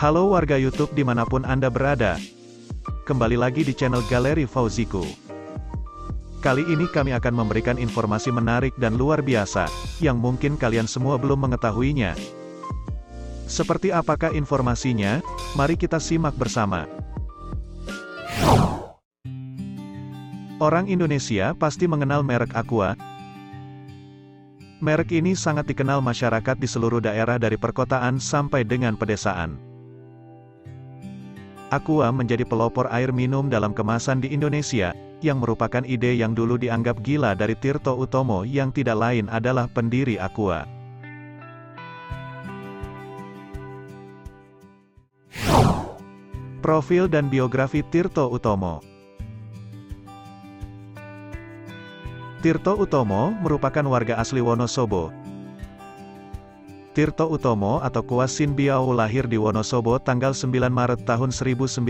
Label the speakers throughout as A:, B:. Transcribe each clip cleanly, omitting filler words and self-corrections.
A: Halo warga YouTube dimanapun Anda berada. Kembali lagi di channel Galeri Fauziku. Kali ini kami akan memberikan informasi menarik dan luar biasa, yang mungkin kalian semua belum mengetahuinya. Seperti apakah informasinya? Mari kita simak bersama. Orang Indonesia pasti mengenal merek Aqua. Merek ini sangat dikenal masyarakat di seluruh daerah dari perkotaan sampai dengan pedesaan. Aqua menjadi pelopor air minum dalam kemasan di Indonesia, yang merupakan ide yang dulu dianggap gila dari Tirto Utomo yang tidak lain adalah pendiri Aqua. Profil dan biografi Tirto Utomo. Tirto Utomo merupakan warga asli Wonosobo. Tirto Utomo atau Kwa Sin Biao lahir di Wonosobo tanggal 9 Maret tahun 1930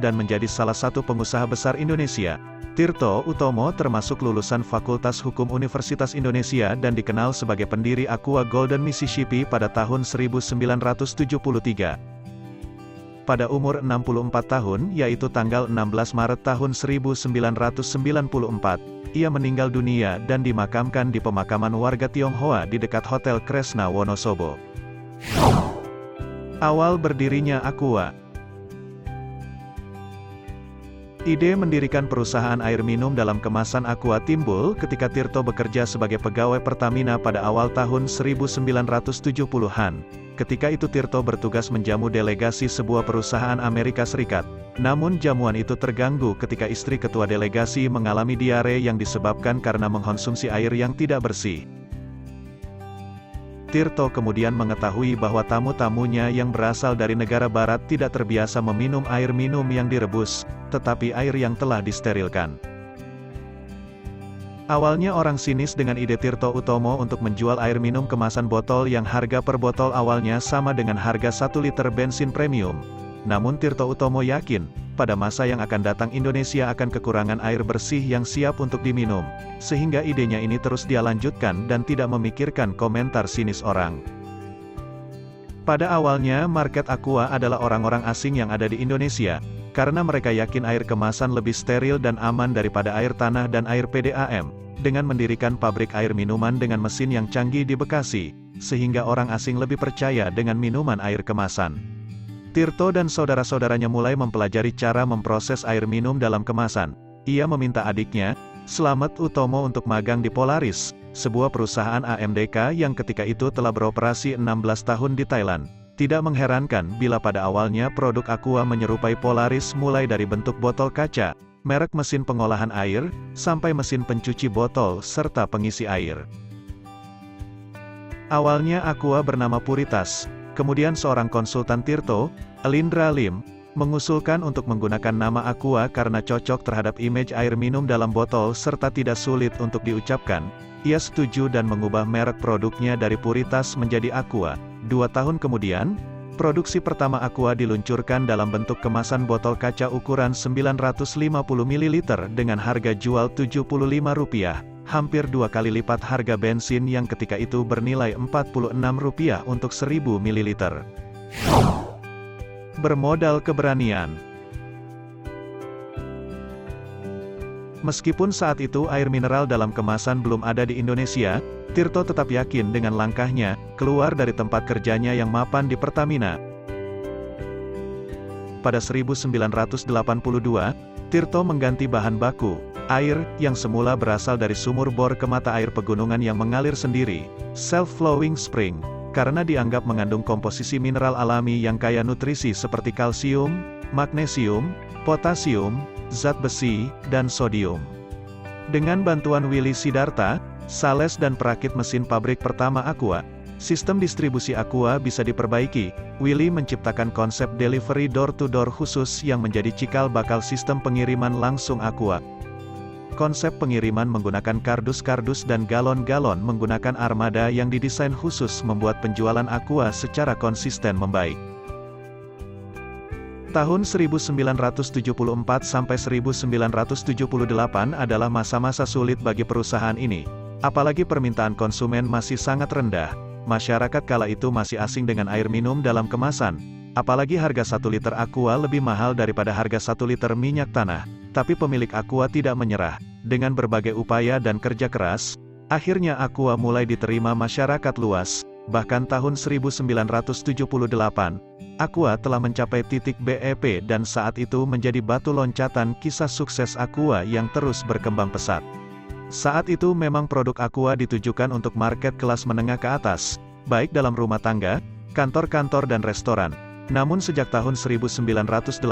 A: dan menjadi salah satu pengusaha besar Indonesia. Tirto Utomo termasuk lulusan Fakultas Hukum Universitas Indonesia dan dikenal sebagai pendiri Aqua Golden Mississippi pada tahun 1973. Pada umur 64 tahun, yaitu tanggal 16 Maret tahun 1994, ia meninggal dunia dan dimakamkan di pemakaman warga Tionghoa di dekat Hotel Kresna Wonosobo. Awal berdirinya Aqua. Ide mendirikan perusahaan air minum dalam kemasan Aqua timbul ketika Tirto bekerja sebagai pegawai Pertamina pada awal tahun 1970-an. Ketika itu Tirto bertugas menjamu delegasi sebuah perusahaan Amerika Serikat. Namun jamuan itu terganggu ketika istri ketua delegasi mengalami diare yang disebabkan karena mengkonsumsi air yang tidak bersih. Tirto kemudian mengetahui bahwa tamu-tamunya yang berasal dari negara barat tidak terbiasa meminum air minum yang direbus, tetapi air yang telah disterilkan. Awalnya orang sinis dengan ide Tirto Utomo untuk menjual air minum kemasan botol yang harga per botol awalnya sama dengan harga 1 liter bensin premium. Namun Tirto Utomo yakin, pada masa yang akan datang Indonesia akan kekurangan air bersih yang siap untuk diminum, sehingga idenya ini terus dia lanjutkan dan tidak memikirkan komentar sinis orang. Pada awalnya market Aqua adalah orang-orang asing yang ada di Indonesia, karena mereka yakin air kemasan lebih steril dan aman daripada air tanah dan air PDAM, dengan mendirikan pabrik air minuman dengan mesin yang canggih di Bekasi, sehingga orang asing lebih percaya dengan minuman air kemasan. Tirto dan saudara-saudaranya mulai mempelajari cara memproses air minum dalam kemasan. Ia meminta adiknya, Slamet Utomo untuk magang di Polaris, sebuah perusahaan AMDK yang ketika itu telah beroperasi 16 tahun di Thailand. Tidak mengherankan bila pada awalnya produk Aqua menyerupai Polaris mulai dari bentuk botol kaca, merek mesin pengolahan air, sampai mesin pencuci botol serta pengisi air. Awalnya Aqua bernama Puritas. Kemudian seorang konsultan Tirto, Elindra Lim, mengusulkan untuk menggunakan nama Aqua karena cocok terhadap image air minum dalam botol serta tidak sulit untuk diucapkan. Ia setuju dan mengubah merek produknya dari Puritas menjadi Aqua. 2 tahun kemudian, produksi pertama Aqua diluncurkan dalam bentuk kemasan botol kaca ukuran 950 ml dengan harga jual Rp75. Hampir 2 kali lipat harga bensin yang ketika itu bernilai Rp46 untuk 1000 ml. Bermodal keberanian. Meskipun saat itu air mineral dalam kemasan belum ada di Indonesia, Tirto tetap yakin dengan langkahnya, keluar dari tempat kerjanya yang mapan di Pertamina. Pada 1982, Tirto mengganti bahan baku, air, yang semula berasal dari sumur bor ke mata air pegunungan yang mengalir sendiri, self-flowing spring, karena dianggap mengandung komposisi mineral alami yang kaya nutrisi seperti kalsium, magnesium, potasium, zat besi, dan sodium. Dengan bantuan Willy Sidarta, sales dan perakit mesin pabrik pertama Aqua, sistem distribusi Aqua bisa diperbaiki. Willy menciptakan konsep delivery door-to-door khusus yang menjadi cikal bakal sistem pengiriman langsung Aqua. Konsep pengiriman menggunakan kardus-kardus dan galon-galon menggunakan armada yang didesain khusus membuat penjualan Aqua secara konsisten membaik. Tahun 1974 sampai 1978 adalah masa-masa sulit bagi perusahaan ini. Apalagi permintaan konsumen masih sangat rendah. Masyarakat kala itu masih asing dengan air minum dalam kemasan. Apalagi harga 1 liter Aqua lebih mahal daripada harga 1 liter minyak tanah. Tapi pemilik Aqua tidak menyerah. Dengan berbagai upaya dan kerja keras, akhirnya Aqua mulai diterima masyarakat luas. Bahkan tahun 1978, Aqua telah mencapai titik BEP dan saat itu menjadi batu loncatan kisah sukses Aqua yang terus berkembang pesat. Saat itu memang produk Aqua ditujukan untuk market kelas menengah ke atas, baik dalam rumah tangga, kantor-kantor dan restoran. Namun sejak tahun 1981,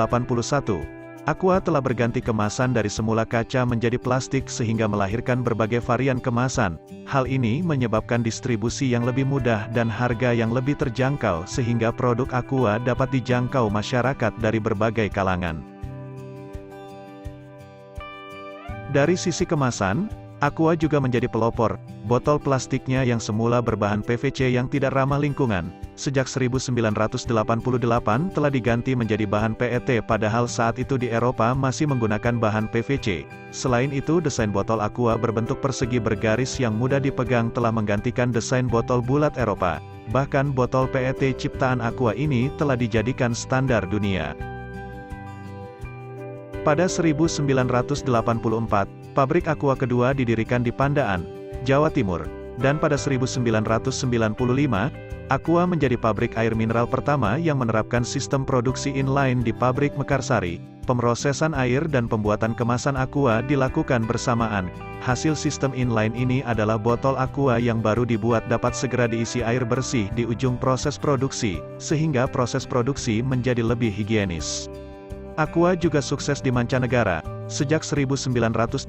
A: Aqua telah berganti kemasan dari semula kaca menjadi plastik sehingga melahirkan berbagai varian kemasan. Hal ini menyebabkan distribusi yang lebih mudah dan harga yang lebih terjangkau sehingga produk Aqua dapat dijangkau masyarakat dari berbagai kalangan. Dari sisi kemasan, Aqua juga menjadi pelopor. Botol plastiknya yang semula berbahan PVC yang tidak ramah lingkungan, sejak 1988 telah diganti menjadi bahan PET padahal saat itu di Eropa masih menggunakan bahan PVC. Selain itu desain botol Aqua berbentuk persegi bergaris yang mudah dipegang telah menggantikan desain botol bulat Eropa. Bahkan botol PET ciptaan Aqua ini telah dijadikan standar dunia. Pada 1984, pabrik Aqua kedua didirikan di Pandaan, Jawa Timur, dan pada 1995, Aqua menjadi pabrik air mineral pertama yang menerapkan sistem produksi inline di pabrik Mekarsari. Pemrosesan air dan pembuatan kemasan Aqua dilakukan bersamaan. Hasil sistem inline ini adalah botol Aqua yang baru dibuat dapat segera diisi air bersih di ujung proses produksi, sehingga proses produksi menjadi lebih higienis. Aqua juga sukses di mancanegara. Sejak 1987,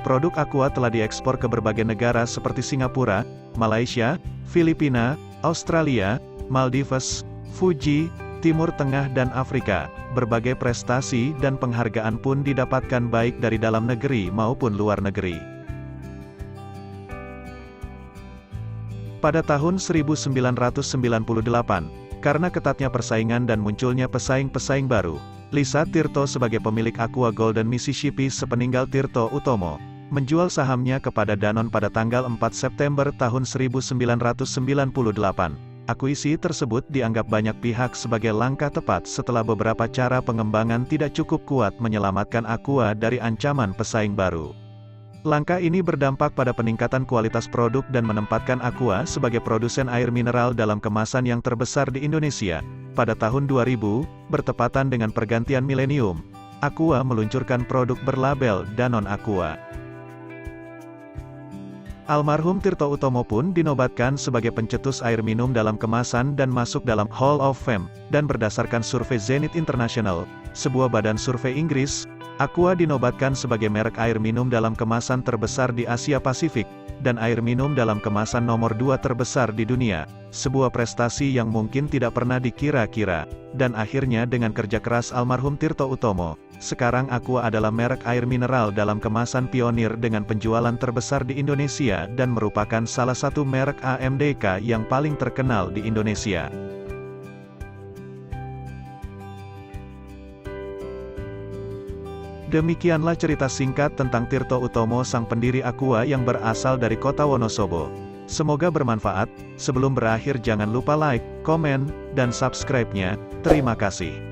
A: produk Aqua telah diekspor ke berbagai negara seperti Singapura, Malaysia, Filipina, Australia, Maldives, Fuji, Timur Tengah dan Afrika. Berbagai prestasi dan penghargaan pun didapatkan baik dari dalam negeri maupun luar negeri. Pada tahun 1998, karena ketatnya persaingan dan munculnya pesaing-pesaing baru, Lisa Tirto sebagai pemilik Aqua Golden Mississippi sepeninggal Tirto Utomo, menjual sahamnya kepada Danone pada tanggal 4 September tahun 1998. Akuisisi tersebut dianggap banyak pihak sebagai langkah tepat setelah beberapa cara pengembangan tidak cukup kuat menyelamatkan Aqua dari ancaman pesaing baru. Langkah ini berdampak pada peningkatan kualitas produk dan menempatkan Aqua sebagai produsen air mineral dalam kemasan yang terbesar di Indonesia. Pada tahun 2000, bertepatan dengan pergantian milenium, Aqua meluncurkan produk berlabel Danone Aqua. Almarhum Tirto Utomo pun dinobatkan sebagai pencetus air minum dalam kemasan dan masuk dalam Hall of Fame. Dan berdasarkan survei Zenith International, sebuah badan survei Inggris, Aqua dinobatkan sebagai merek air minum dalam kemasan terbesar di Asia Pasifik, dan air minum dalam kemasan nomor 2 terbesar di dunia. Sebuah prestasi yang mungkin tidak pernah dikira-kira. Dan akhirnya dengan kerja keras almarhum Tirto Utomo, sekarang Aqua adalah merek air mineral dalam kemasan pionir dengan penjualan terbesar di Indonesia dan merupakan salah satu merek AMDK yang paling terkenal di Indonesia. Demikianlah cerita singkat tentang Tirto Utomo sang pendiri Aqua yang berasal dari kota Wonosobo. Semoga bermanfaat. Sebelum berakhir jangan lupa like, komen, dan subscribe-nya. Terima kasih.